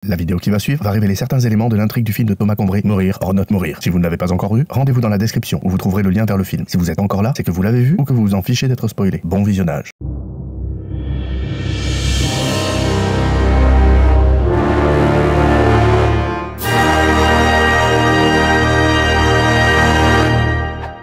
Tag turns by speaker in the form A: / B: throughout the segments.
A: La vidéo qui va suivre va révéler certains éléments de l'intrigue du film de Thomas Combré, Mourir or not mourir. Si vous ne l'avez pas encore vu, rendez-vous dans la description où vous trouverez le lien vers le film. Si vous êtes encore là, c'est que vous l'avez vu ou que vous vous en fichez d'être spoilé. Bon visionnage.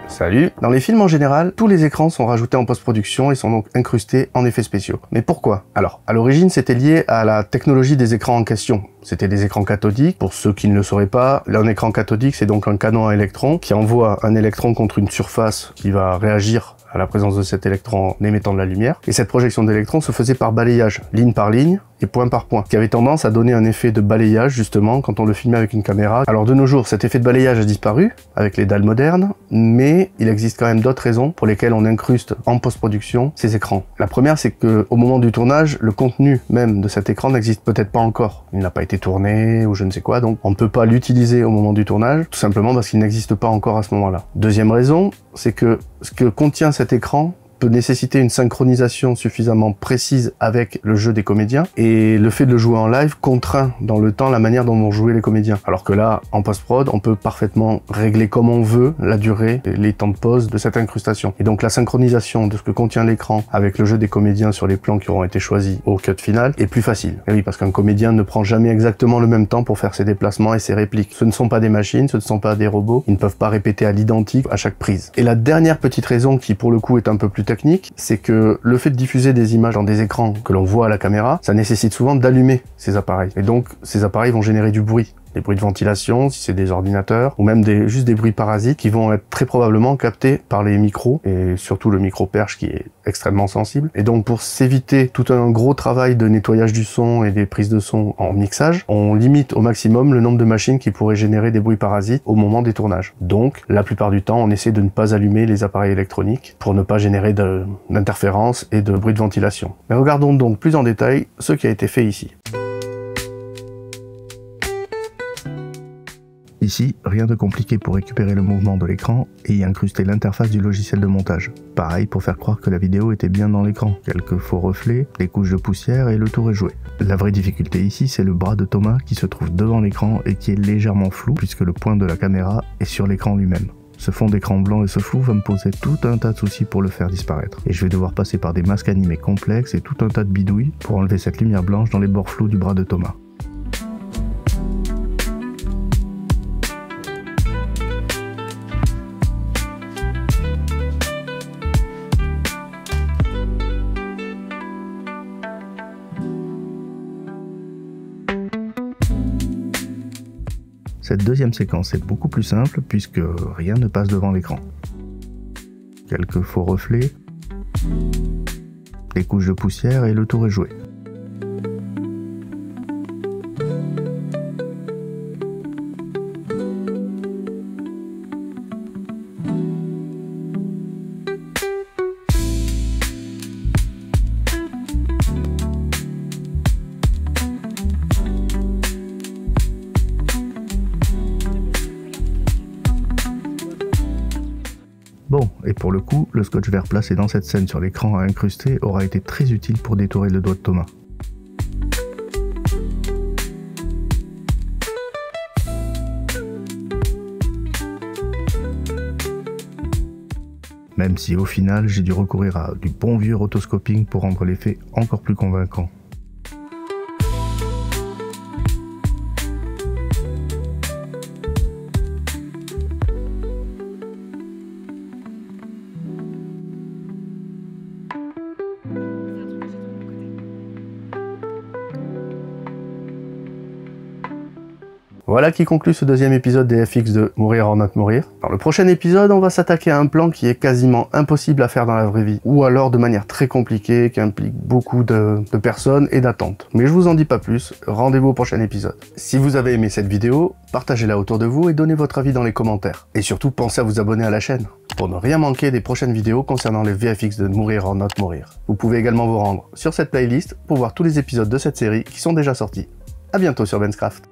B: Salut! Dans les films en général, tous les écrans sont rajoutés en post-production et sont donc incrustés en effets spéciaux. Mais pourquoi? Alors, à l'origine, c'était lié à la technologie des écrans en question. C'était des écrans cathodiques. Pour ceux qui ne le sauraient pas, un écran cathodique, c'est donc un canon à électrons qui envoie un électron contre une surface qui va réagir à la présence de cet électron en émettant de la lumière. Et cette projection d'électrons se faisait par balayage, ligne par ligne et point par point, qui avait tendance à donner un effet de balayage justement quand on le filmait avec une caméra. Alors de nos jours, cet effet de balayage a disparu avec les dalles modernes, mais il existe quand même d'autres raisons pour lesquelles on incruste en post-production ces écrans. La première, c'est que au moment du tournage, le contenu même de cet écran n'existe peut-être pas encore. Il n'a pas été tourné ou je ne sais quoi, donc on ne peut pas l'utiliser au moment du tournage, tout simplement parce qu'il n'existe pas encore à ce moment-là. Deuxième raison, c'est que ce que contient cet écran peut nécessiter une synchronisation suffisamment précise avec le jeu des comédiens, et le fait de le jouer en live contraint dans le temps la manière dont vont jouer les comédiens. Alors que là, en post-prod, on peut parfaitement régler comme on veut la durée et les temps de pause de cette incrustation. Et donc la synchronisation de ce que contient l'écran avec le jeu des comédiens sur les plans qui auront été choisis au cut final est plus facile. Et oui, parce qu'un comédien ne prend jamais exactement le même temps pour faire ses déplacements et ses répliques. Ce ne sont pas des machines, ce ne sont pas des robots, ils ne peuvent pas répéter à l'identique à chaque prise. Et la dernière petite raison qui pour le coup est un peu plus technique, c'est que le fait de diffuser des images dans des écrans que l'on voit à la caméra, ça nécessite souvent d'allumer ces appareils. Et donc, ces appareils vont générer du bruit. Des bruits de ventilation, si c'est des ordinateurs, ou même juste des bruits parasites qui vont être très probablement captés par les micros, et surtout le micro-perche qui est extrêmement sensible. Et donc pour s'éviter tout un gros travail de nettoyage du son et des prises de son en mixage, on limite au maximum le nombre de machines qui pourraient générer des bruits parasites au moment des tournages. Donc, la plupart du temps, on essaie de ne pas allumer les appareils électroniques pour ne pas générer d'interférences et de bruits de ventilation. Mais regardons donc plus en détail ce qui a été fait ici.
A: Ici, rien de compliqué pour récupérer le mouvement de l'écran et y incruster l'interface du logiciel de montage. Pareil pour faire croire que la vidéo était bien dans l'écran. Quelques faux reflets, des couches de poussière et le tour est joué. La vraie difficulté ici, c'est le bras de Thomas qui se trouve devant l'écran et qui est légèrement flou puisque le point de la caméra est sur l'écran lui-même. Ce fond d'écran blanc et ce flou va me poser tout un tas de soucis pour le faire disparaître. Et je vais devoir passer par des masques animés complexes et tout un tas de bidouilles pour enlever cette lumière blanche dans les bords flous du bras de Thomas. Cette deuxième séquence est beaucoup plus simple puisque rien ne passe devant l'écran. Quelques faux reflets, des couches de poussière et le tour est joué. Bon, et pour le coup, le scotch vert placé dans cette scène sur l'écran à incruster aura été très utile pour détourer le doigt de Thomas. Même si au final, j'ai dû recourir à du bon vieux rotoscoping pour rendre l'effet encore plus convaincant.
B: Voilà qui conclut ce deuxième épisode des FX de Mourir or not mourir. Dans le prochain épisode, on va s'attaquer à un plan qui est quasiment impossible à faire dans la vraie vie, ou alors de manière très compliquée, qui implique beaucoup de personnes et d'attentes. Mais je vous en dis pas plus, rendez-vous au prochain épisode. Si vous avez aimé cette vidéo, partagez-la autour de vous et donnez votre avis dans les commentaires. Et surtout, pensez à vous abonner à la chaîne, pour ne rien manquer des prochaines vidéos concernant les VFX de Mourir or not mourir. Vous pouvez également vous rendre sur cette playlist pour voir tous les épisodes de cette série qui sont déjà sortis. A bientôt sur Benscraft.